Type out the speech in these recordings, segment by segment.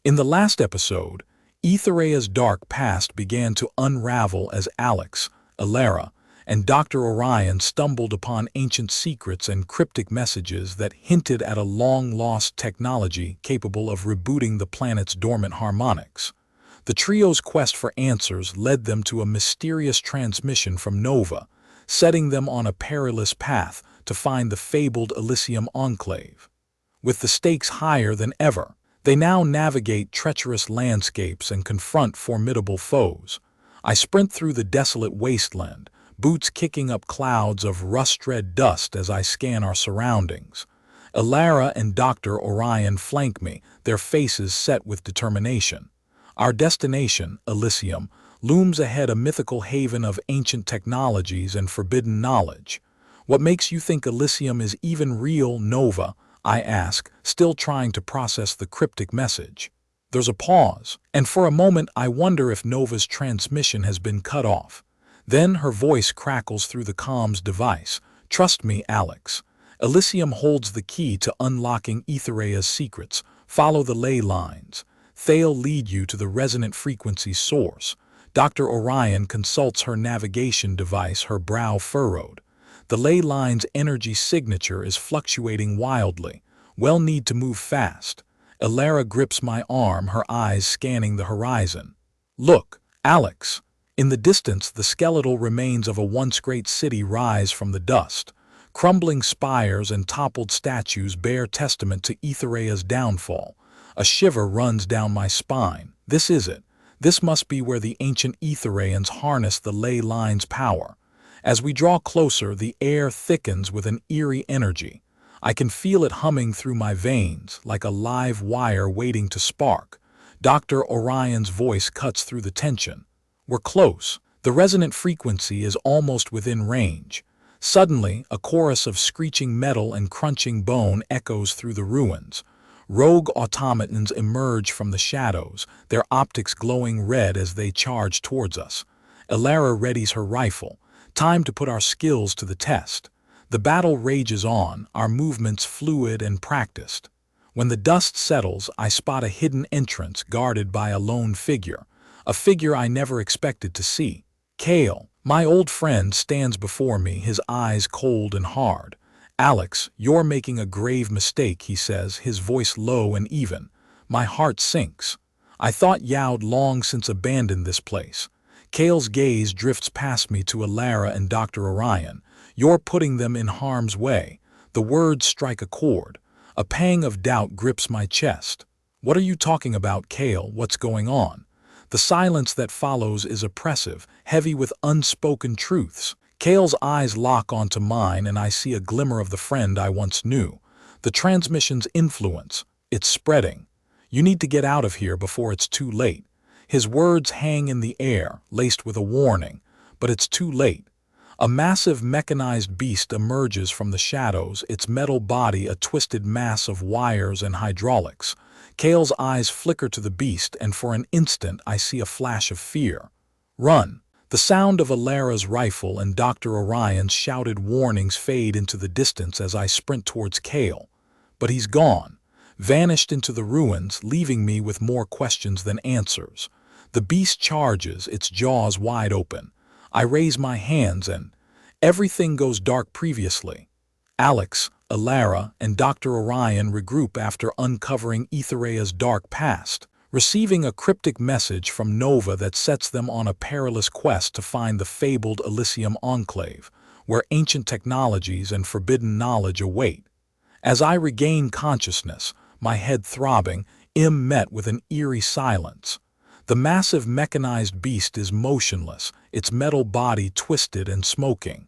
In the last episode, Aethereia's dark past began to unravel as Alex, Elara, and Dr. Orion stumbled upon ancient secrets and cryptic messages that hinted at a long-lost technology capable of rebooting the planet's dormant harmonics. The trio's quest for answers led them to a mysterious transmission from Nova, setting them on a perilous path to find the fabled Elysium enclave. With the stakes higher than ever, they now navigate treacherous landscapes and confront formidable foes. I sprint through the desolate wasteland, boots kicking up clouds of rust-red dust as I scan our surroundings. Elara and Dr. Orion flank me, their faces set with determination. Our destination, Elysium, looms ahead, a mythical haven of ancient technologies and forbidden knowledge. What makes you think Elysium is even real, Nova? I ask, still trying to process the cryptic message. There's a pause, and for a moment I wonder if Nova's transmission has been cut off. Then her voice crackles through the comms device. Trust me, Alex. Elysium holds the key to unlocking Aethereia's secrets. Follow the ley lines. They'll lead you to the resonant frequency source. Dr. Orion consults her navigation device, her brow furrowed. The ley line's energy signature is fluctuating wildly. We'll need to move fast. Elara grips my arm, her eyes scanning the horizon. Look, Alex. In the distance, the skeletal remains of a once great city rise from the dust. Crumbling spires and toppled statues bear testament to Aethereia's downfall. A shiver runs down my spine. This is it. This must be where the ancient Aethereians harnessed the ley line's power. As we draw closer, the air thickens with an eerie energy. I can feel it humming through my veins, like a live wire waiting to spark. Dr. Orion's voice cuts through the tension. We're close. The resonant frequency is almost within range. Suddenly, a chorus of screeching metal and crunching bone echoes through the ruins. Rogue automatons emerge from the shadows, their optics glowing red as they charge towards us. Elara readies her rifle. Time to put our skills to the test. The battle rages on, our movements fluid and practiced. When the dust settles, I spot a hidden entrance guarded by a lone figure. A figure I never expected to see. Kale, my old friend, stands before me, his eyes cold and hard. Alex, you're making a grave mistake, he says, his voice low and even. My heart sinks. I thought You'd long since abandoned this place. Kale's gaze drifts past me to Elara and Dr. Orion. You're putting them in harm's way. The words strike a chord. A pang of doubt grips my chest. What are you talking about, Kale? What's going on? The silence that follows is oppressive, heavy with unspoken truths. Kale's eyes lock onto mine, and I see a glimmer of the friend I once knew. The transmission's influence. It's spreading. You need to get out of here before it's too late. His words hang in the air, laced with a warning. But it's too late. A massive mechanized beast emerges from the shadows, its metal body a twisted mass of wires and hydraulics. Kale's eyes flicker to the beast, and for an instant I see a flash of fear. Run! The sound of Elara's rifle and Dr. Orion's shouted warnings fade into the distance as I sprint towards Kale. But he's gone, vanished into the ruins, leaving me with more questions than answers. The beast charges, its jaws wide open. I raise my hands and everything goes dark previously. Alex, Elara, and Dr. Orion regroup after uncovering Aethereia's dark past, receiving a cryptic message from Nova that sets them on a perilous quest to find the fabled Elysium enclave, where ancient technologies and forbidden knowledge await. As I regain consciousness, my head throbbing, met with an eerie silence. The massive mechanized beast is motionless, its metal body twisted and smoking.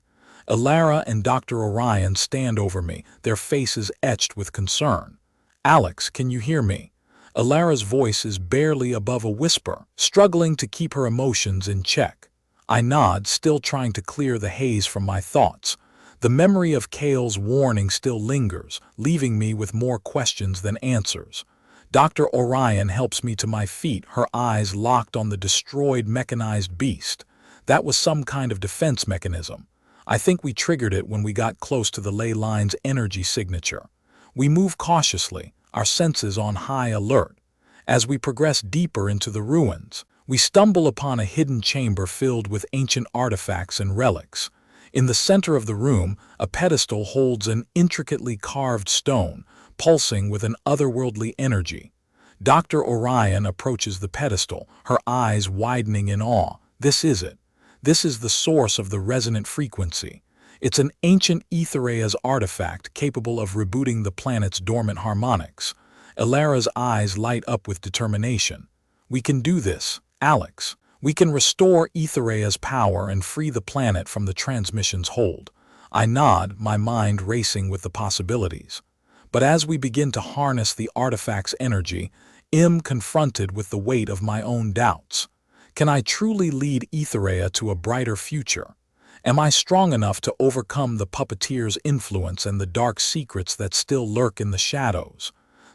Elara and Dr. Orion stand over me, their faces etched with concern. Alex, can you hear me? Elara's voice is barely above a whisper, struggling to keep her emotions in check. I nod, still trying to clear the haze from my thoughts. The memory of Kale's warning still lingers, leaving me with more questions than answers. Dr. Orion helps me to my feet, her eyes locked on the destroyed mechanized beast. That was some kind of defense mechanism. I think we triggered it when we got close to the ley line's energy signature. We move cautiously, our senses on high alert. As we progress deeper into the ruins, we stumble upon a hidden chamber filled with ancient artifacts and relics. In the center of the room, a pedestal holds an intricately carved stone, pulsing with an otherworldly energy. Dr. Orion approaches the pedestal, her eyes widening in awe. This is it. This is the source of the resonant frequency. It's an ancient Aethereia's artifact capable of rebooting the planet's dormant harmonics. Elara's eyes light up with determination. We can do this, Alex. We can restore Aethereia's power and free the planet from the transmission's hold. I nod, my mind racing with the possibilities. But as we begin to harness the artifact's energy, I'm confronted with the weight of my own doubts. Can I truly lead Aethereia to a brighter future? Am I strong enough to overcome the Puppeteer's influence and the dark secrets that still lurk in the shadows?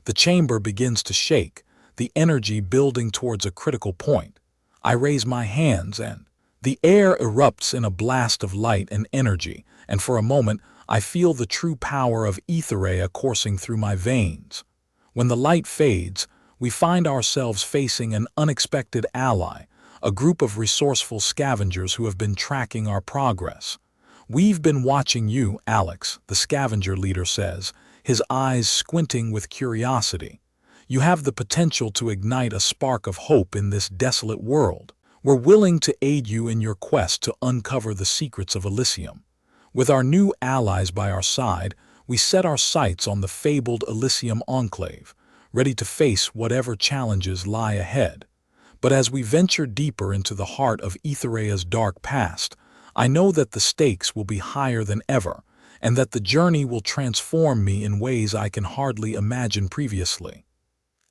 The chamber begins to shake, the energy building towards a critical point. I raise my hands and the air erupts in a blast of light and energy, and for a moment I feel the true power of Aethereia coursing through my veins. When the light fades, we find ourselves facing an unexpected ally, a group of resourceful scavengers who have been tracking our progress. "We've been watching you, Alex," the scavenger leader says, his eyes squinting with curiosity. "You have the potential to ignite a spark of hope in this desolate world. We're willing to aid you in your quest to uncover the secrets of Elysium." With our new allies by our side, we set our sights on the fabled Elysium enclave, ready to face whatever challenges lie ahead. But as we venture deeper into the heart of Aethereia's dark past, I know that the stakes will be higher than ever, and that the journey will transform me in ways I can hardly imagine previously.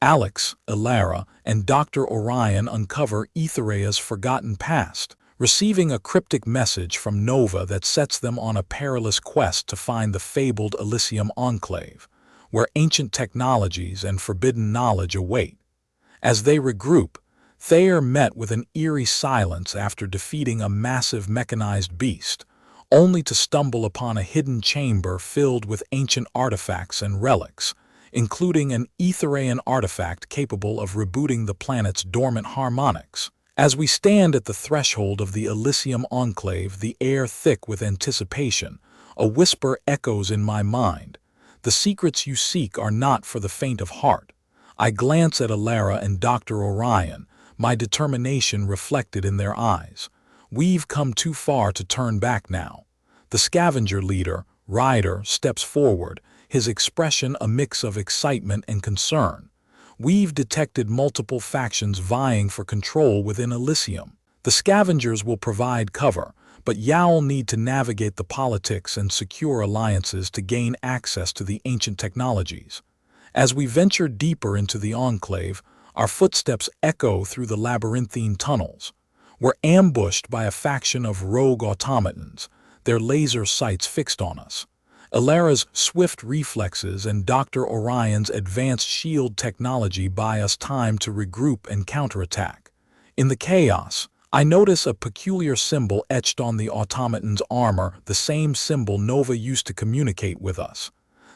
Alex, Elara, and Dr. Orion uncover Aethereia's forgotten past, receiving a cryptic message from Nova that sets them on a perilous quest to find the fabled Elysium enclave, where ancient technologies and forbidden knowledge await. As they regroup, Thayer met with an eerie silence after defeating a massive mechanized beast, only to stumble upon a hidden chamber filled with ancient artifacts and relics, including an Aethereian artifact capable of rebooting the planet's dormant harmonics. As we stand at the threshold of the Elysium enclave, the air thick with anticipation, a whisper echoes in my mind. "The secrets you seek are not for the faint of heart." I glance at Elara and Dr. Orion, my determination reflected in their eyes. We've come too far to turn back now. The scavenger leader, Ryder, steps forward, his expression a mix of excitement and concern. "We've detected multiple factions vying for control within Elysium. The scavengers will provide cover, but y'all need to navigate the politics and secure alliances to gain access to the ancient technologies." As we venture deeper into the enclave, our footsteps echo through the labyrinthine tunnels. We're ambushed by a faction of rogue automatons, their laser sights fixed on us. Elara's swift reflexes and Dr. Orion's advanced shield technology buy us time to regroup and counterattack. In the chaos, I notice a peculiar symbol etched on the automaton's armor, the same symbol Nova used to communicate with us.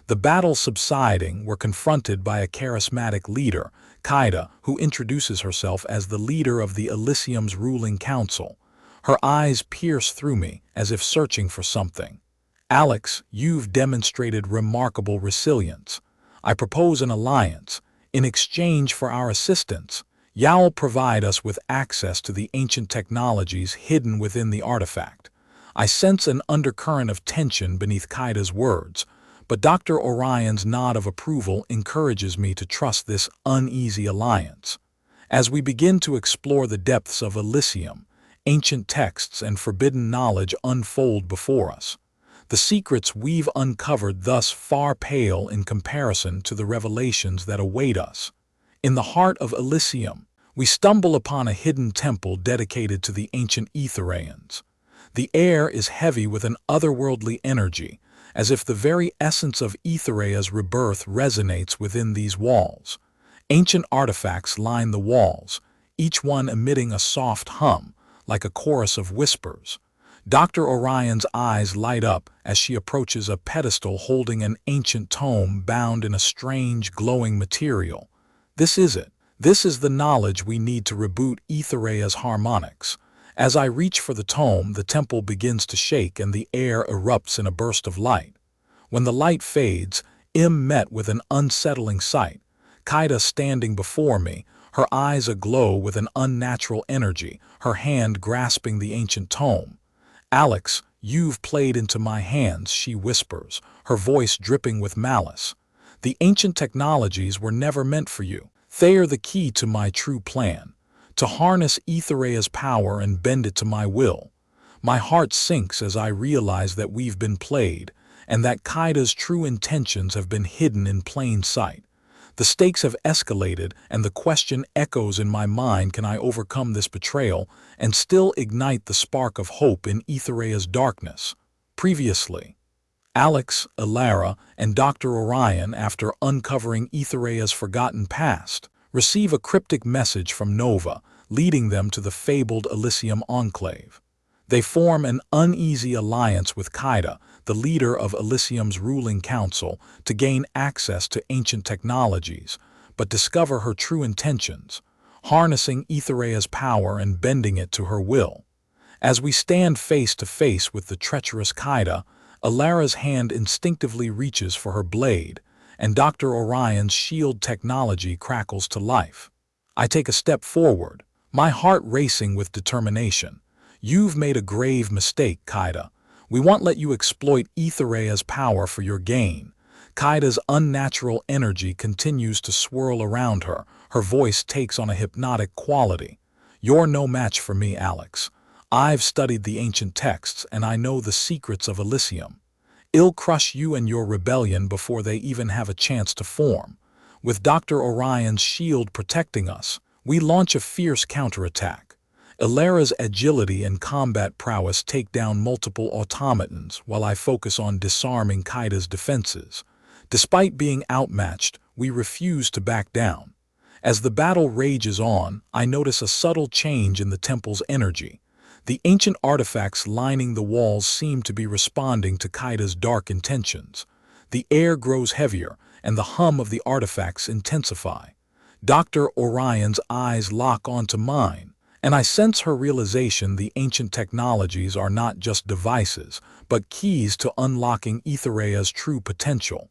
The battle subsiding, we're confronted by a charismatic leader, Kaida, who introduces herself as the leader of the Elysium's ruling council. Her eyes pierce through me, as if searching for something. "Alex, you've demonstrated remarkable resilience. I propose an alliance. In exchange for our assistance, y'all provide us with access to the ancient technologies hidden within the artifact." I sense an undercurrent of tension beneath Kaida's words, but Dr. Orion's nod of approval encourages me to trust this uneasy alliance. As we begin to explore the depths of Elysium, ancient texts and forbidden knowledge unfold before us. The secrets we've uncovered thus far pale in comparison to the revelations that await us. In the heart of Elysium, we stumble upon a hidden temple dedicated to the ancient Aethereians. The air is heavy with an otherworldly energy, as if the very essence of Aethereia's rebirth resonates within these walls. Ancient artifacts line the walls, each one emitting a soft hum, like a chorus of whispers. Dr. Orion's eyes light up as she approaches a pedestal holding an ancient tome bound in a strange, glowing material. "This is it. This is the knowledge we need to reboot Aethereia's harmonics. As I reach for the tome, the temple begins to shake and the air erupts in a burst of light. When the light fades, met with an unsettling sight. Kaida standing before me, her eyes aglow with an unnatural energy, her hand grasping the ancient tome. "Alex, you've played into my hands," she whispers, her voice dripping with malice. "The ancient technologies were never meant for you. They are the key to my true plan, to harness Aethereia's power and bend it to my will." My heart sinks as I realize that we've been played, and that Kaida's true intentions have been hidden in plain sight. The stakes have escalated, and the question echoes in my mind: can I overcome this betrayal and still ignite the spark of hope in Aethereia's darkness? Previously, Alex, Elara, and Dr. Orion, after uncovering Aethereia's forgotten past, receive a cryptic message from Nova, leading them to the fabled Elysium enclave. They form an uneasy alliance with Kaida, the leader of Elysium's ruling council, to gain access to ancient technologies, but discover her true intentions, harnessing Aethereia's power and bending it to her will. As we stand face to face with the treacherous Kaida, Elara's hand instinctively reaches for her blade, and Dr. Orion's shield technology crackles to life. I take a step forward, my heart racing with determination. "You've made a grave mistake, Kaida. We won't let you exploit Aethereia's power for your gain." Kaida's unnatural energy continues to swirl around her. Her voice takes on a hypnotic quality. "You're no match for me, Alex. I've studied the ancient texts, and I know the secrets of Elysium. I'll crush you and your rebellion before they even have a chance to form." With Dr. Orion's shield protecting us, we launch a fierce counterattack. Elara's agility and combat prowess take down multiple automatons, while I focus on disarming Kaida's defenses. Despite being outmatched, we refuse to back down. As the battle rages on, I notice a subtle change in the temple's energy. The ancient artifacts lining the walls seem to be responding to Kaida's dark intentions. The air grows heavier, and the hum of the artifacts intensify. Dr. Orion's eyes lock onto mine, and I sense her realization the ancient technologies are not just devices, but keys to unlocking Aethereia's true potential.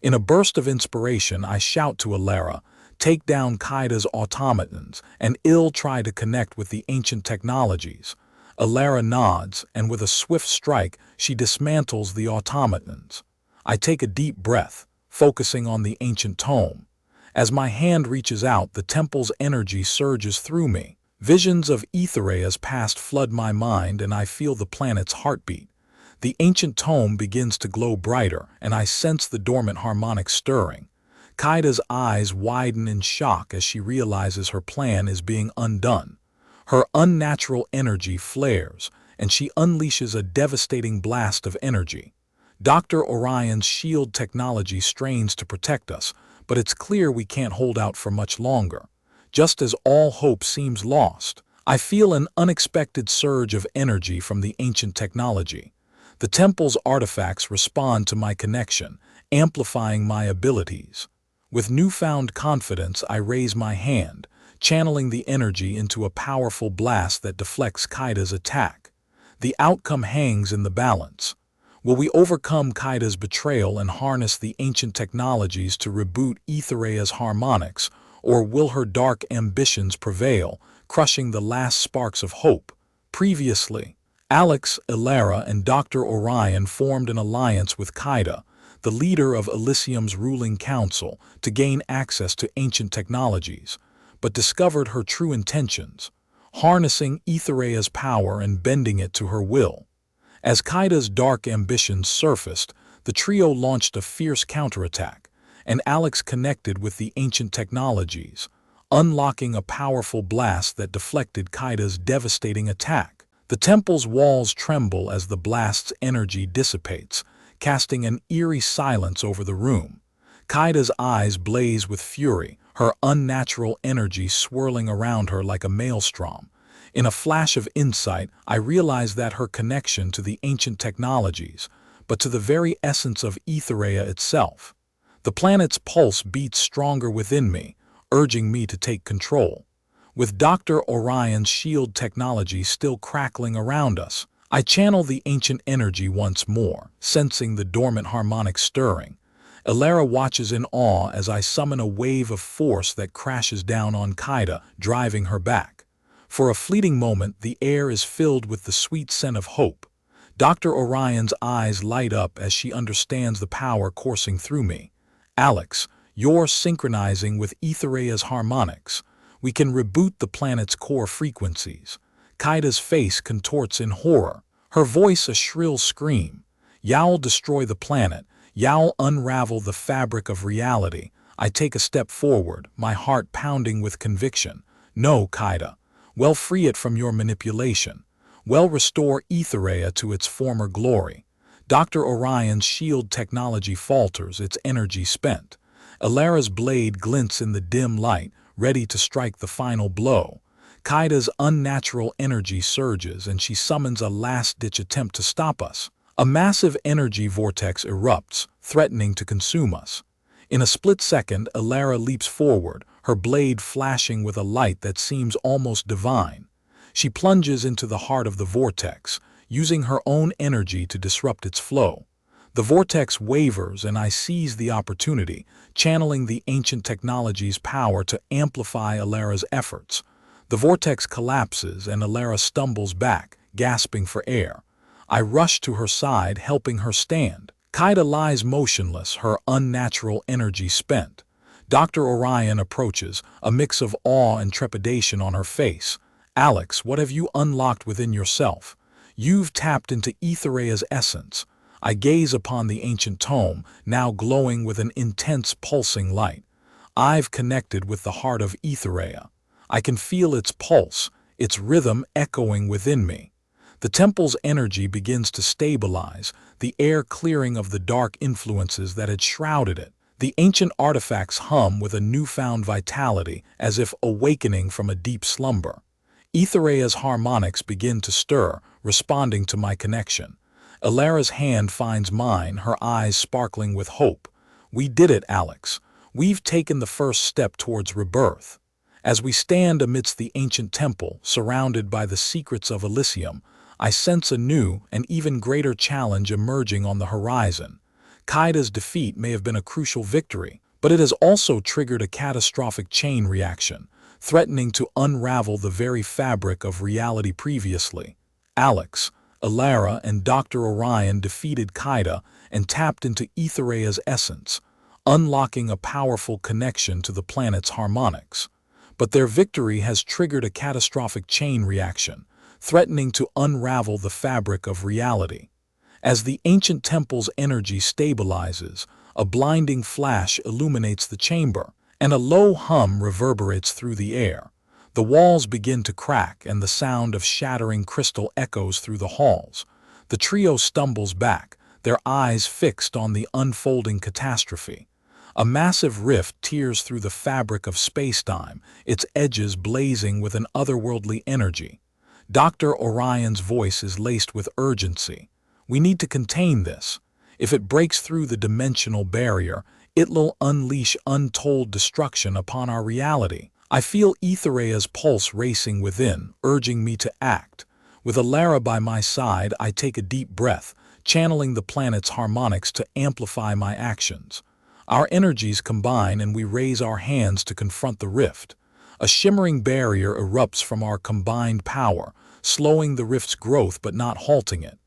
In a burst of inspiration, I shout to Elara, "Take down Kaida's automatons, and I'll try to connect with the ancient technologies." Elara nods, and with a swift strike, she dismantles the automatons. I take a deep breath, focusing on the ancient tome. As my hand reaches out, the temple's energy surges through me. Visions of Aethereia's past flood my mind, and I feel the planet's heartbeat. The ancient tome begins to glow brighter, and I sense the dormant harmonics stirring. Kaida's eyes widen in shock as she realizes her plan is being undone. Her unnatural energy flares, and she unleashes a devastating blast of energy. Dr. Orion's shield technology strains to protect us, but it's clear we can't hold out for much longer. Just as all hope seems lost, I feel an unexpected surge of energy from the ancient technology. The temple's artifacts respond to my connection, amplifying my abilities. With newfound confidence, I raise my hand, channeling the energy into a powerful blast that deflects Kaida's attack. The outcome hangs in the balance. Will we overcome Kaida's betrayal and harness the ancient technologies to reboot Aethereia's harmonics, or will her dark ambitions prevail, crushing the last sparks of hope? Previously, Alex, Elara, and Dr. Orion formed an alliance with Kaida, the leader of Elysium's ruling council, to gain access to ancient technologies, but discovered her true intentions, harnessing Aethereia's power and bending it to her will. As Kaida's dark ambitions surfaced, the trio launched a fierce counterattack, and Alex connected with the ancient technologies, unlocking a powerful blast that deflected Kaida's devastating attack. The temple's walls tremble as the blast's energy dissipates, casting an eerie silence over the room. Kaida's eyes blaze with fury, her unnatural energy swirling around her like a maelstrom. In a flash of insight, I realize that her connection to the ancient technologies, but to the very essence of Aethereia itself. The planet's pulse beats stronger within me, urging me to take control. With Dr. Orion's shield technology still crackling around us, I channel the ancient energy once more, sensing the dormant harmonics stirring. Elara watches in awe as I summon a wave of force that crashes down on Kaida, driving her back. For a fleeting moment, the air is filled with the sweet scent of hope. Dr. Orion's eyes light up as she understands the power coursing through me. Alex, you're synchronizing with Aethereia's harmonics. We can reboot the planet's core frequencies. Kaida's face contorts in horror, her voice a shrill scream. Ya'll destroy the planet. Ya'll unravel the fabric of reality. I take a step forward, my heart pounding with conviction. No, Kaida. Well, free it from your manipulation. Well, restore Aethereia to its former glory. Dr. Orion's shield technology falters, its energy spent. Elara's blade glints in the dim light, ready to strike the final blow. Kaida's unnatural energy surges, and she summons a last-ditch attempt to stop us. A massive energy vortex erupts, threatening to consume us. In a split second, Elara leaps forward, her blade flashing with a light that seems almost divine. She plunges into the heart of the vortex, using her own energy to disrupt its flow. The vortex wavers, and I seize the opportunity, channeling the ancient technology's power to amplify Elara's efforts. The vortex collapses, and Elara stumbles back, gasping for air. I rush to her side, helping her stand. Kaida lies motionless, her unnatural energy spent. Dr. Orion approaches, a mix of awe and trepidation on her face. Alex, what have you unlocked within yourself? You've tapped into Aethereia's essence. I gaze upon the ancient tome, now glowing with an intense pulsing light. I've connected with the heart of Aethereia. I can feel its pulse, its rhythm echoing within me. The temple's energy begins to stabilize, the air clearing of the dark influences that had shrouded it. The ancient artifacts hum with a newfound vitality, as if awakening from a deep slumber. Aethereia's harmonics begin to stir, responding to my connection. Elara's hand finds mine, her eyes sparkling with hope. We did it, Alex. We've taken the first step towards rebirth. As we stand amidst the ancient temple, surrounded by the secrets of Elysium, I sense a new and even greater challenge emerging on the horizon. Kaida's defeat may have been a crucial victory, but it has also triggered a catastrophic chain reaction, threatening to unravel the very fabric of reality previously. Alex, Elara, and Dr. Orion defeated Kaida and tapped into Aethereia's essence, unlocking a powerful connection to the planet's harmonics. But their victory has triggered a catastrophic chain reaction, threatening to unravel the fabric of reality. As the ancient temple's energy stabilizes, a blinding flash illuminates the chamber, and a low hum reverberates through the air. The walls begin to crack, and the sound of shattering crystal echoes through the halls. The trio stumbles back, their eyes fixed on the unfolding catastrophe. A massive rift tears through the fabric of space-time, its edges blazing with an otherworldly energy. Dr. Orion's voice is laced with urgency. We need to contain this. If it breaks through the dimensional barrier, it'll unleash untold destruction upon our reality. I feel Aethereia's pulse racing within, urging me to act. With Elara by my side, I take a deep breath, channeling the planet's harmonics to amplify my actions. Our energies combine, and we raise our hands to confront the rift. A shimmering barrier erupts from our combined power, slowing the rift's growth but not halting it.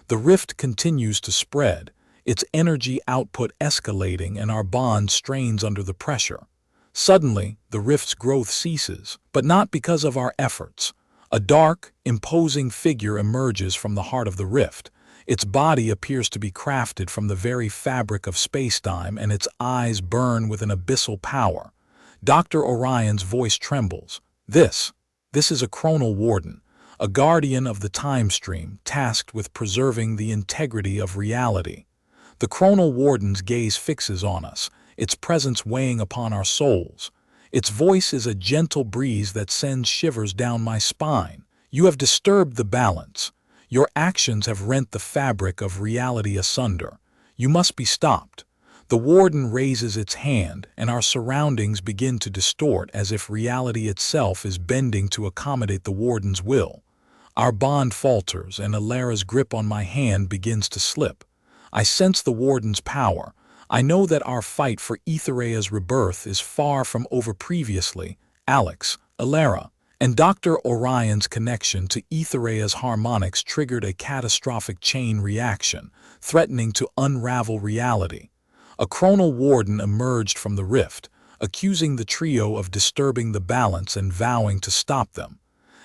The rift continues to spread, its energy output escalating, and our bond strains under the pressure. Suddenly, the rift's growth ceases, but not because of our efforts. A dark, imposing figure emerges from the heart of the rift. Its body appears to be crafted from the very fabric of space-time, and its eyes burn with an abyssal power. Dr. Orion's voice trembles. This is a chronal warden, a guardian of the time stream, tasked with preserving the integrity of reality. The chronal warden's gaze fixes on us, its presence weighing upon our souls. Its voice is a gentle breeze that sends shivers down my spine. You have disturbed the balance. Your actions have rent the fabric of reality asunder. You must be stopped. The warden raises its hand, and our surroundings begin to distort as if reality itself is bending to accommodate the warden's will. Our bond falters, and Elara's grip on my hand begins to slip. I sense the warden's power. I know that our fight for Aethereia's rebirth is far from over previously. Alex, Elara, and Dr. Orion's connection to Aethereia's harmonics triggered a catastrophic chain reaction, threatening to unravel reality. A chronal warden emerged from the rift, accusing the trio of disturbing the balance and vowing to stop them.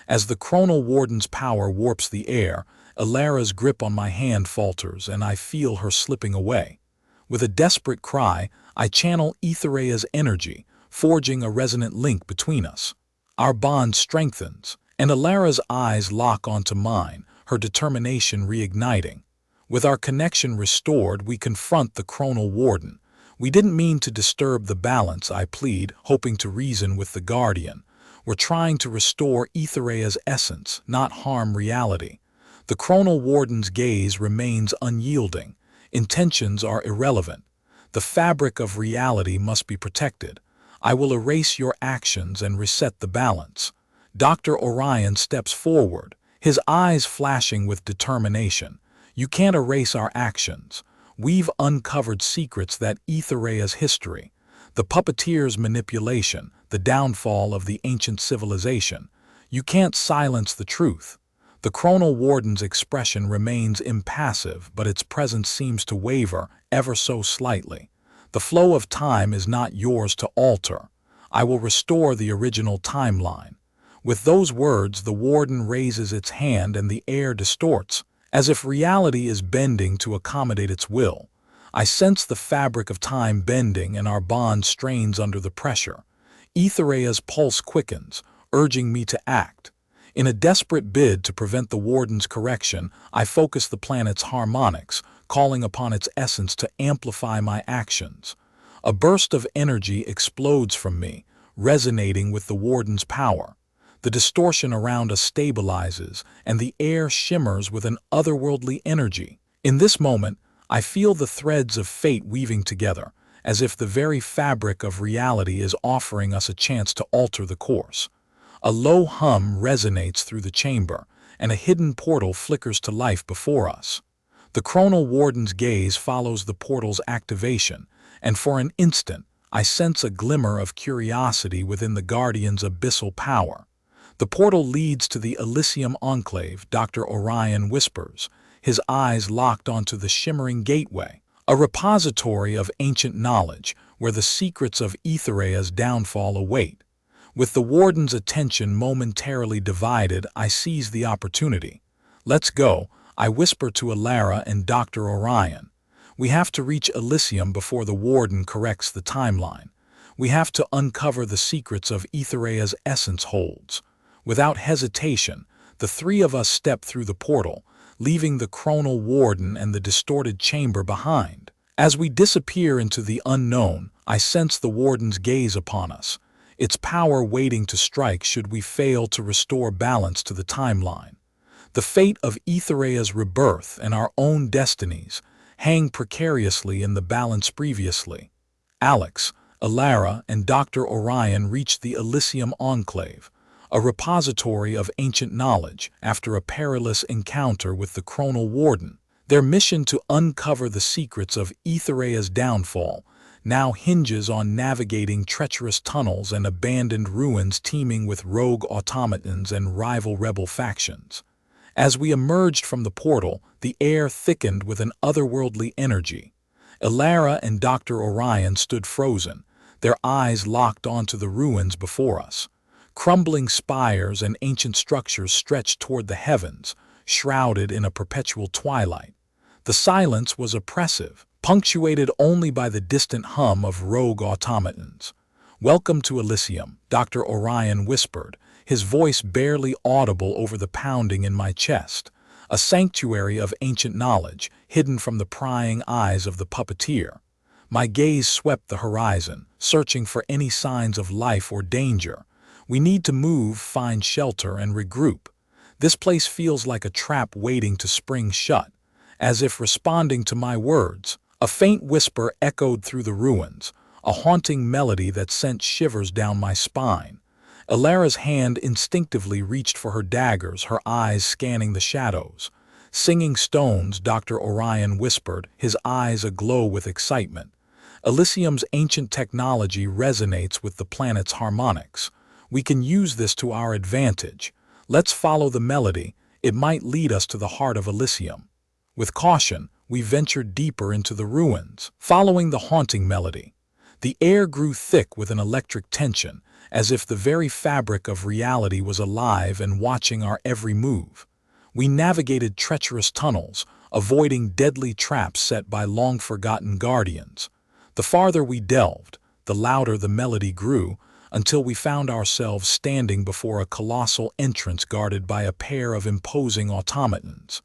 As the chronal warden's power warps the air, Elara's grip on my hand falters, and I feel her slipping away. With a desperate cry, I channel Aethereia's energy, forging a resonant link between us. Our bond strengthens, and Elara's eyes lock onto mine, her determination reigniting. With our connection restored, we confront the chronal warden. We didn't mean to disturb the balance, I plead, hoping to reason with the guardian. We're trying to restore Aethereia's essence, not harm reality. The chronal warden's gaze remains unyielding. Intentions are irrelevant. The fabric of reality must be protected. I will erase your actions and reset the balance. Dr. Orion steps forward, his eyes flashing with determination. You can't erase our actions. We've uncovered secrets that Aethereia's history, the Puppeteer's manipulation, the downfall of the ancient civilization. You can't silence the truth. The chronal warden's expression remains impassive, but its presence seems to waver ever so slightly. The flow of time is not yours to alter. I will restore the original timeline. With those words, the warden raises its hand and the air distorts, as if reality is bending to accommodate its will. I sense the fabric of time bending, and our bond strains under the pressure. Aethereia's pulse quickens, urging me to act. In a desperate bid to prevent the warden's correction, I focus the planet's harmonics, calling upon its essence to amplify my actions. A burst of energy explodes from me, resonating with the warden's power. The distortion around us stabilizes, and the air shimmers with an otherworldly energy. In this moment, I feel the threads of fate weaving together, as if the very fabric of reality is offering us a chance to alter the course. A low hum resonates through the chamber, and a hidden portal flickers to life before us. The chronal warden's gaze follows the portal's activation, and for an instant, I sense a glimmer of curiosity within the guardian's abyssal power. The portal leads to the Elysium enclave, Dr. Orion whispers, his eyes locked onto the shimmering gateway, a repository of ancient knowledge where the secrets of Aethereia's downfall await. With the warden's attention momentarily divided, I seize the opportunity. Let's go, I whisper to Elara and Dr. Orion. We have to reach Elysium before the warden corrects the timeline. We have to uncover the secrets of Aethereia's essence holds. Without hesitation, the three of us step through the portal, leaving the chronal warden and the distorted chamber behind. As we disappear into the unknown, I sense the warden's gaze upon us, its power waiting to strike should we fail to restore balance to the timeline. The fate of Aethereia's rebirth and our own destinies hang precariously in the balance previously. Alex, Elara, and Dr. Orion reach the Elysium enclave, a repository of ancient knowledge, after a perilous encounter with the chronal warden. Their mission to uncover the secrets of Aethereia's downfall now hinges on navigating treacherous tunnels and abandoned ruins teeming with rogue automatons and rival rebel factions. As we emerged from the portal, the air thickened with an otherworldly energy. Elara and Dr. Orion stood frozen, their eyes locked onto the ruins before us. Crumbling spires and ancient structures stretched toward the heavens, shrouded in a perpetual twilight. The silence was oppressive, punctuated only by the distant hum of rogue automatons. "Welcome to Elysium," Dr. Orion whispered, his voice barely audible over the pounding in my chest. A sanctuary of ancient knowledge, hidden from the prying eyes of the Puppeteer. My gaze swept the horizon, searching for any signs of life or danger. We need to move, find shelter, and regroup. This place feels like a trap waiting to spring shut. As if responding to my words, A faint whisper echoed through the ruins, a haunting melody that sent shivers down my spine. Elara's hand instinctively reached for her daggers, her eyes scanning the shadows. Singing stones, Dr. Orion whispered, his eyes aglow with excitement. Elysium's ancient technology resonates with the planet's harmonics. We can use this to our advantage. Let's follow the melody. It might lead us to the heart of Elysium. With caution, we ventured deeper into the ruins, following the haunting melody. The air grew thick with an electric tension, as if the very fabric of reality was alive and watching our every move. We navigated treacherous tunnels, avoiding deadly traps set by long-forgotten guardians. The farther we delved, the louder the melody grew, until we found ourselves standing before a colossal entrance guarded by a pair of imposing automatons.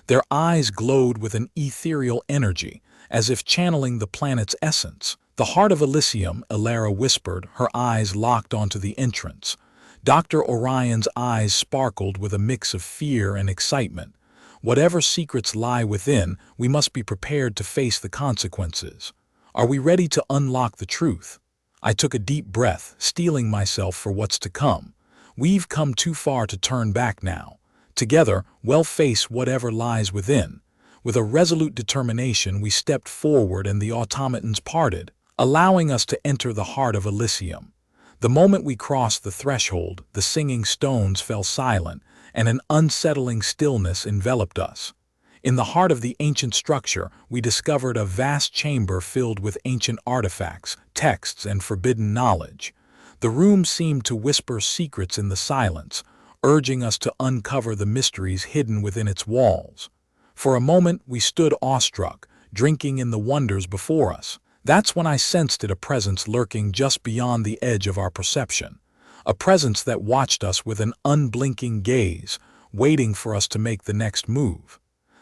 Their eyes glowed with an ethereal energy, as if channeling the planet's essence. "The heart of Elysium," Elara whispered, her eyes locked onto the entrance. Dr. Orion's eyes sparkled with a mix of fear and excitement. Whatever secrets lie within, we must be prepared to face the consequences. Are we ready to unlock the truth? I took a deep breath, steeling myself for what's to come. We've come too far to turn back now. Together, we'll face whatever lies within. With a resolute determination, we stepped forward and the automatons parted, allowing us to enter the heart of Elysium. The moment we crossed the threshold, the singing stones fell silent, and an unsettling stillness enveloped us. In the heart of the ancient structure, we discovered a vast chamber filled with ancient artifacts, texts, and forbidden knowledge. The room seemed to whisper secrets in the silence, urging us to uncover the mysteries hidden within its walls. For a moment, we stood awestruck, drinking in the wonders before us. That's when I sensed a presence lurking just beyond the edge of our perception. A presence that watched us with an unblinking gaze, waiting for us to make the next move.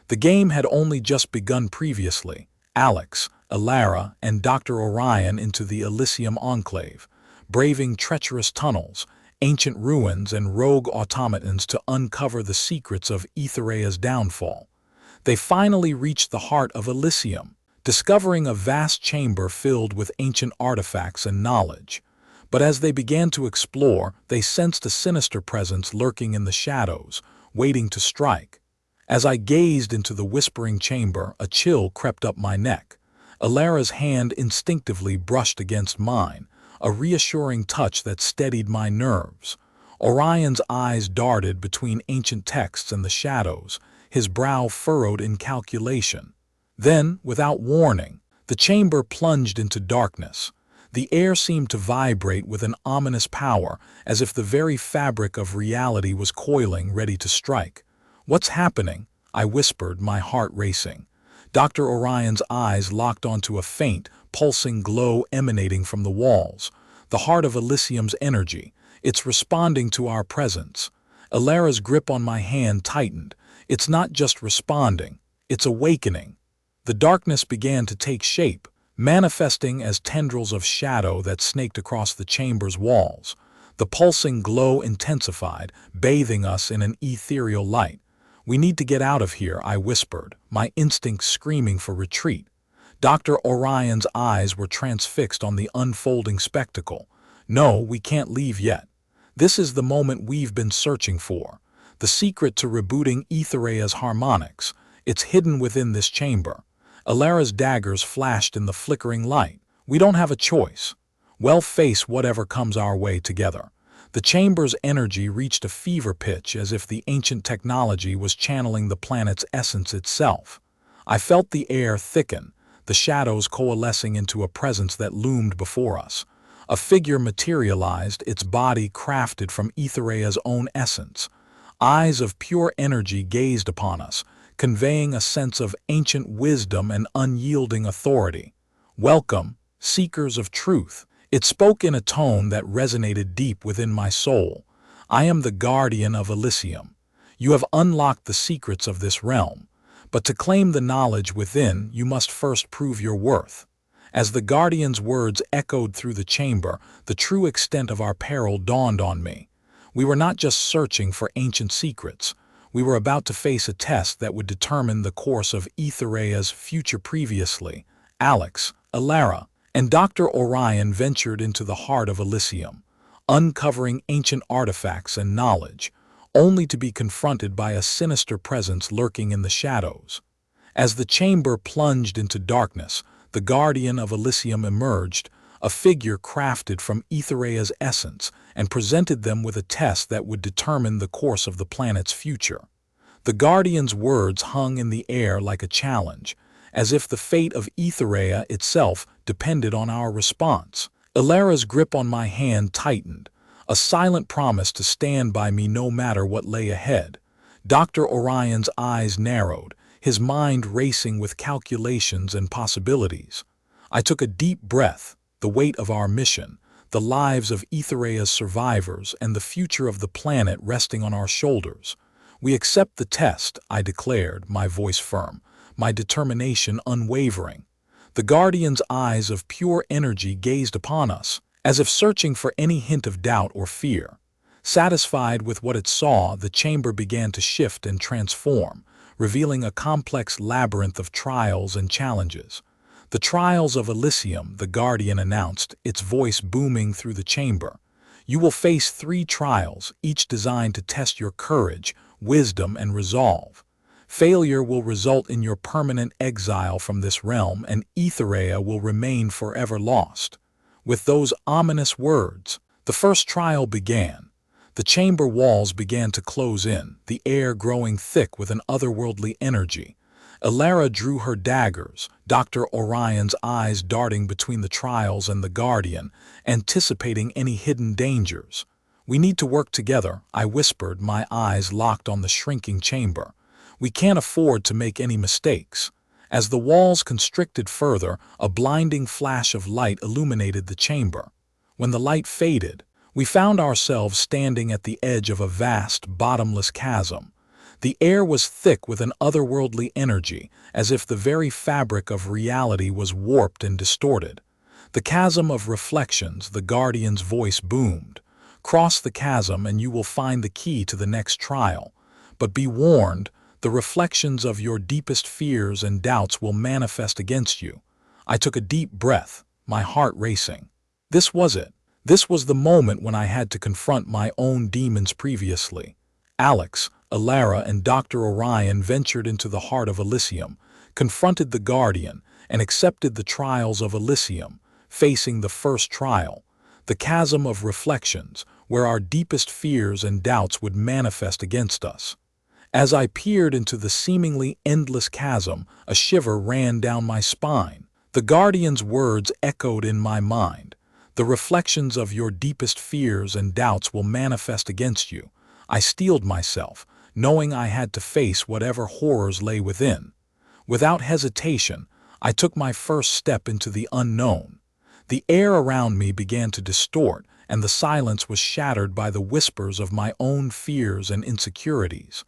The game had only just begun previously. Alex, Elara, and Dr. Orion into the Elysium enclave, braving treacherous tunnels, ancient ruins, and rogue automatons to uncover the secrets of Aethereia's downfall. They finally reached the heart of Elysium, discovering a vast chamber filled with ancient artifacts and knowledge. But as they began to explore, they sensed a sinister presence lurking in the shadows, waiting to strike. As I gazed into the whispering chamber, a chill crept up my neck. Elara's hand instinctively brushed against mine, a reassuring touch that steadied my nerves. Orion's eyes darted between ancient texts and the shadows, his brow furrowed in calculation. Then, without warning, the chamber plunged into darkness. The air seemed to vibrate with an ominous power, as if the very fabric of reality was coiling, ready to strike. "What's happening?" I whispered, my heart racing. Dr. Orion's eyes locked onto a faint, pulsing glow emanating from the walls. The heart of Elysium's energy. It's responding to our presence. Elara's grip on my hand tightened. It's not just responding, it's awakening. The darkness began to take shape, manifesting as tendrils of shadow that snaked across the chamber's walls. The pulsing glow intensified, bathing us in an ethereal light. "We need to get out of here," I whispered, my instincts screaming for retreat. Dr. Orion's eyes were transfixed on the unfolding spectacle. "No, we can't leave yet. This is the moment we've been searching for. The secret to rebooting Aethereia's harmonics. It's hidden within this chamber." Elara's daggers flashed in the flickering light. "We don't have a choice. We'll face whatever comes our way together." The chamber's energy reached a fever pitch, as if the ancient technology was channeling the planet's essence itself. I felt the air thicken, the shadows coalescing into a presence that loomed before us. A figure materialized, its body crafted from Aethereia's own essence. Eyes of pure energy gazed upon us, conveying a sense of ancient wisdom and unyielding authority. "Welcome, seekers of truth." It spoke in a tone that resonated deep within my soul. "I am the guardian of Elysium. You have unlocked the secrets of this realm, but to claim the knowledge within, you must first prove your worth." As the guardian's words echoed through the chamber, the true extent of our peril dawned on me. We were not just searching for ancient secrets. We were about to face a test that would determine the course of Aethereia's future. Previously, Alex, Elara, and Dr. Orion ventured into the heart of Elysium, uncovering ancient artifacts and knowledge, only to be confronted by a sinister presence lurking in the shadows. As the chamber plunged into darkness, the guardian of Elysium emerged, a figure crafted from Aethereia's essence, and presented them with a test that would determine the course of the planet's future. The guardian's words hung in the air like a challenge, as if the fate of Aethereia itself depended on our response. Elara's grip on my hand tightened, a silent promise to stand by me no matter what lay ahead. Dr. Orion's eyes narrowed, his mind racing with calculations and possibilities. I took a deep breath, the weight of our mission, the lives of Aethereia's survivors, and the future of the planet resting on our shoulders. "We accept the test," I declared, my voice firm, my determination unwavering. The Guardian's eyes of pure energy gazed upon us, as if searching for any hint of doubt or fear. Satisfied with what it saw, the chamber began to shift and transform, revealing a complex labyrinth of trials and challenges. "The trials of Elysium," the Guardian announced, its voice booming through the chamber. "You will face 3 trials, each designed to test your courage, wisdom, and resolve. Failure will result in your permanent exile from this realm, and Aethereia will remain forever lost." With those ominous words, the first trial began. The chamber walls began to close in, the air growing thick with an otherworldly energy. Elara drew her daggers, Dr. Orion's eyes darting between the trials and the Guardian, anticipating any hidden dangers. "We need to work together," I whispered, my eyes locked on the shrinking chamber. "We can't afford to make any mistakes." As the walls constricted further, a blinding flash of light illuminated the chamber. When the light faded, we found ourselves standing at the edge of a vast, bottomless chasm. The air was thick with an otherworldly energy, as if the very fabric of reality was warped and distorted. "The chasm of reflections," the Guardian's voice boomed. "Cross the chasm and you will find the key to the next trial. But be warned, the reflections of your deepest fears and doubts will manifest against you." I took a deep breath, my heart racing. This was it. This was the moment when I had to confront my own demons previously. Alex, Elara, and Dr. Orion ventured into the heart of Elysium, confronted the Guardian, and accepted the trials of Elysium, facing the first trial, the chasm of reflections, where our deepest fears and doubts would manifest against us. As I peered into the seemingly endless chasm, a shiver ran down my spine. The Guardian's words echoed in my mind. "The reflections of your deepest fears and doubts will manifest against you." I steeled myself, knowing I had to face whatever horrors lay within. Without hesitation, I took my first step into the unknown. The air around me began to distort, and the silence was shattered by the whispers of my own fears and insecurities.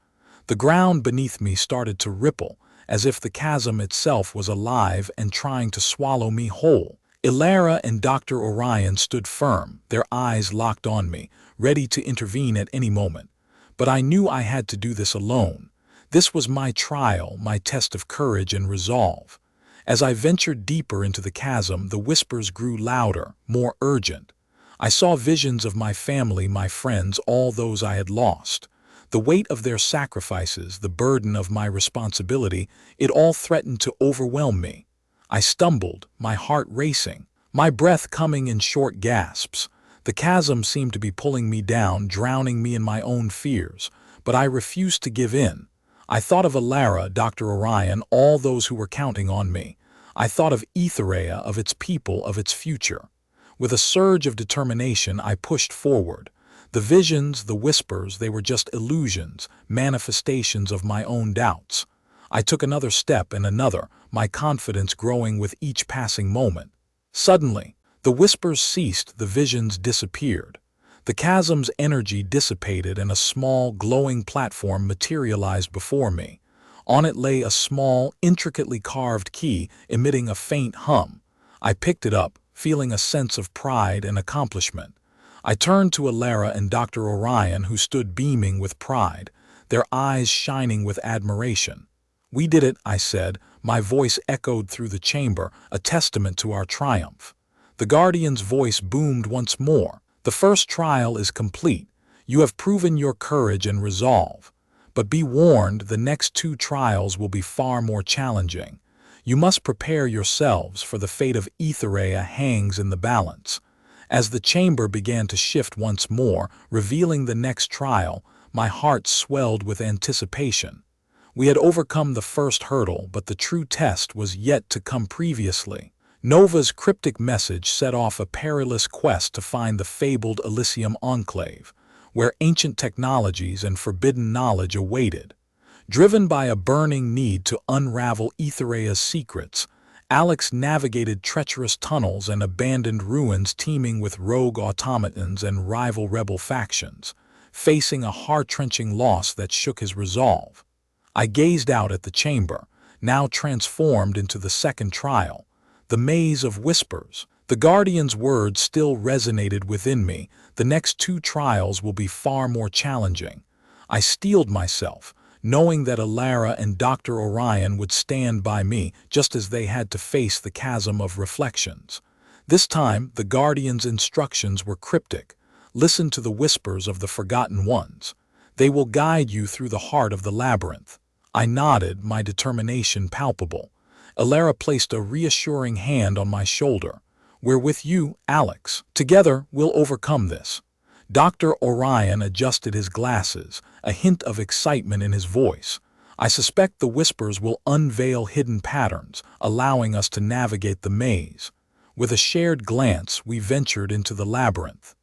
The ground beneath me started to ripple, as if the chasm itself was alive and trying to swallow me whole. Elara and Dr. Orion stood firm, their eyes locked on me, ready to intervene at any moment. But I knew I had to do this alone. This was my trial, my test of courage and resolve. As I ventured deeper into the chasm, the whispers grew louder, more urgent. I saw visions of my family, my friends, all those I had lost. The weight of their sacrifices, the burden of my responsibility, it all threatened to overwhelm me. I stumbled, my heart racing, my breath coming in short gasps. The chasm seemed to be pulling me down, drowning me in my own fears, but I refused to give in. I thought of Elara, Dr. Orion, all those who were counting on me. I thought of Aethereia, of its people, of its future. With a surge of determination, I pushed forward. The visions, the whispers, they were just illusions, manifestations of my own doubts. I took another step and another, my confidence growing with each passing moment. Suddenly, the whispers ceased, the visions disappeared. The chasm's energy dissipated and a small, glowing platform materialized before me. On it lay a small, intricately carved key, emitting a faint hum. I picked it up, feeling a sense of pride and accomplishment. I turned to Elara and Dr. Orion, who stood beaming with pride, their eyes shining with admiration. "We did it," I said. My voice echoed through the chamber, a testament to our triumph. The Guardian's voice boomed once more. "The first trial is complete. You have proven your courage and resolve. But be warned, the next 2 trials will be far more challenging. You must prepare yourselves, for the fate of Aethereia hangs in the balance." As the chamber began to shift once more, revealing the next trial, my heart swelled with anticipation. We had overcome the first hurdle, but the true test was yet to come. Previously, Nova's cryptic message set off a perilous quest to find the fabled Elysium enclave, where ancient technologies and forbidden knowledge awaited. Driven by a burning need to unravel Aethereia's secrets, Alex navigated treacherous tunnels and abandoned ruins teeming with rogue automatons and rival rebel factions, facing a heart-wrenching loss that shook his resolve. I gazed out at the chamber, now transformed into the second trial, the maze of whispers. The Guardian's words still resonated within me. "The next 2 trials will be far more challenging." I steeled myself, knowing that Elara and Dr. Orion would stand by me, just as they had to face the chasm of reflections. This time, the Guardian's instructions were cryptic. "Listen to the whispers of the Forgotten Ones. They will guide you through the heart of the labyrinth." I nodded, my determination palpable. Elara placed a reassuring hand on my shoulder. "We're with you, Alex. Together, we'll overcome this." Dr. Orion adjusted his glasses, a hint of excitement in his voice. "I suspect the whispers will unveil hidden patterns, allowing us to navigate the maze." With a shared glance, we ventured into the labyrinth.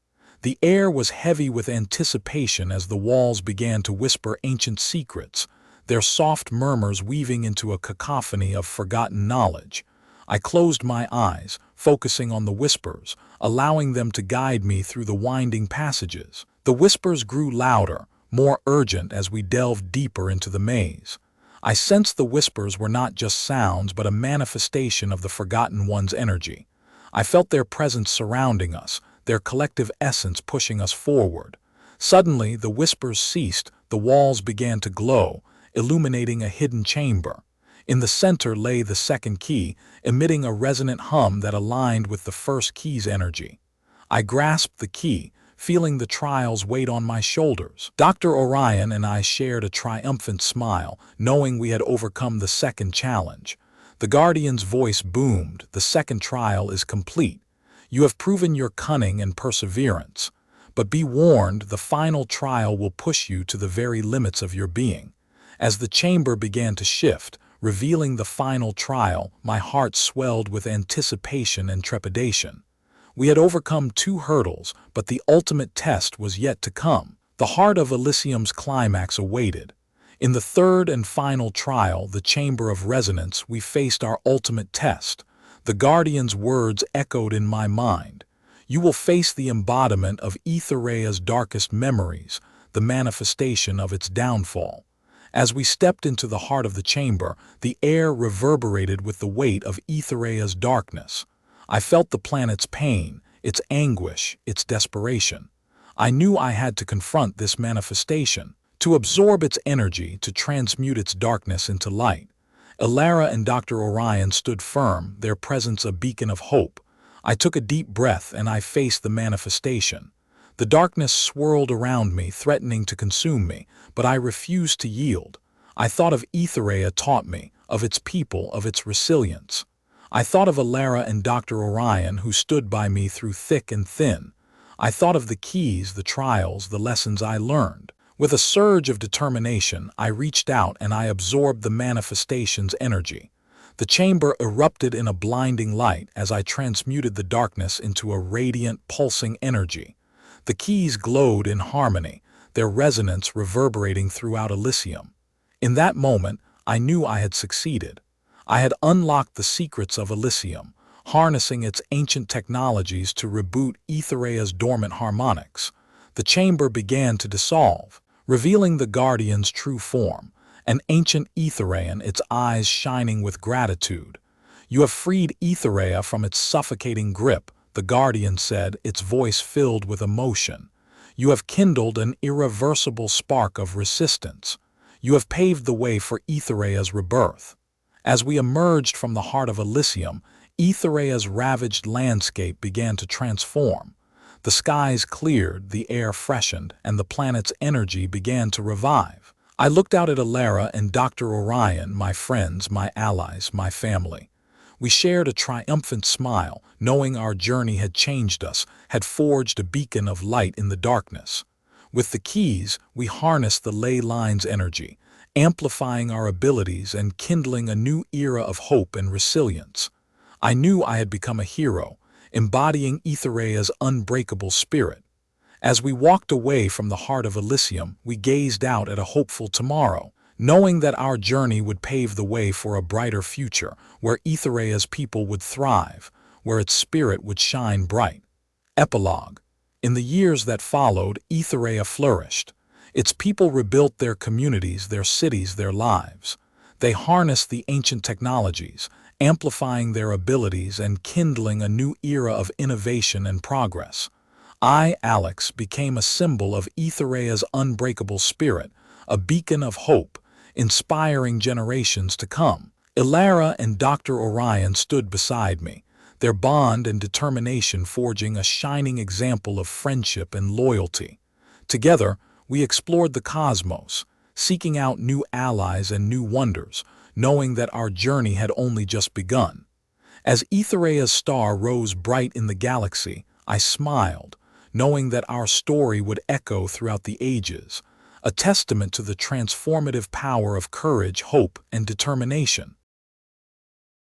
The air was heavy with anticipation as the walls began to whisper ancient secrets, their soft murmurs weaving into a cacophony of forgotten knowledge. I closed my eyes, focusing on the whispers, allowing them to guide me through the winding passages. The whispers grew louder, more urgent as we delved deeper into the maze. I sensed the whispers were not just sounds but a manifestation of the Forgotten One's energy. I felt their presence surrounding us, their collective essence pushing us forward. Suddenly, the whispers ceased, the walls began to glow, illuminating a hidden chamber. In the center lay the second key, emitting a resonant hum that aligned with the first key's energy. I grasped the key, feeling the trial's weight on my shoulders. Dr. Orion and I shared a triumphant smile, knowing we had overcome the second challenge. The Guardian's voice boomed, "The second trial is complete. You have proven your cunning and perseverance. But be warned, the final trial will push you to the very limits of your being." As the chamber began to shift, revealing the final trial, my heart swelled with anticipation and trepidation. We had overcome 2 hurdles, but the ultimate test was yet to come. The heart of Elysium's climax awaited. In the third and final trial, the Chamber of Resonance, we faced our ultimate test. The Guardian's words echoed in my mind. "You will face the embodiment of Aethereia's darkest memories, the manifestation of its downfall." As we stepped into the heart of the chamber, the air reverberated with the weight of Aethereia's darkness. I felt the planet's pain, its anguish, its desperation. I knew I had to confront this manifestation, to absorb its energy, to transmute its darkness into light. Elara and Dr. Orion stood firm, their presence a beacon of hope. I took a deep breath and I faced the manifestation. The darkness swirled around me, threatening to consume me, but I refused to yield. I thought of Aethereia taught me, of its people, of its resilience. I thought of Elara and Dr. Orion, who stood by me through thick and thin. I thought of the keys, the trials, the lessons I learned. With a surge of determination, I reached out and I absorbed the manifestation's energy. The chamber erupted in a blinding light as I transmuted the darkness into a radiant, pulsing energy. The keys glowed in harmony, their resonance reverberating throughout Elysium. In that moment, I knew I had succeeded. I had unlocked the secrets of Elysium, harnessing its ancient technologies to reboot Aethereia's dormant harmonics. The chamber began to dissolve, revealing the Guardian's true form, an ancient Aethereian, its eyes shining with gratitude. "You have freed Aethereia from its suffocating grip," the Guardian said, its voice filled with emotion. "You have kindled an irreversible spark of resistance. You have paved the way for Aethereia's rebirth. As we emerged from the heart of Elysium, Aethereia's ravaged landscape began to transform. The skies cleared, the air freshened, and the planet's energy began to revive. I looked out at Elara and Dr. Orion, my friends, my allies, my family. We shared a triumphant smile, knowing our journey had changed us, had forged a beacon of light in the darkness. With the keys, we harnessed the ley line's energy, amplifying our abilities and kindling a new era of hope and resilience. I knew I had become a hero, embodying Aethereia's unbreakable spirit. As we walked away from the heart of Elysium, we gazed out at a hopeful tomorrow, knowing that our journey would pave the way for a brighter future, where Aethereia's people would thrive, where its spirit would shine bright. Epilogue. In the years that followed, Aethereia flourished. Its people rebuilt their communities, their cities, their lives. They harnessed the ancient technologies, amplifying their abilities and kindling a new era of innovation and progress. I, Alex, became a symbol of Aethereia's unbreakable spirit, a beacon of hope, inspiring generations to come. Elara and Dr. Orion stood beside me, their bond and determination forging a shining example of friendship and loyalty. Together, we explored the cosmos, seeking out new allies and new wonders, knowing that our journey had only just begun. As Aethereia's star rose bright in the galaxy, I smiled, knowing that our story would echo throughout the ages, a testament to the transformative power of courage, hope, and determination.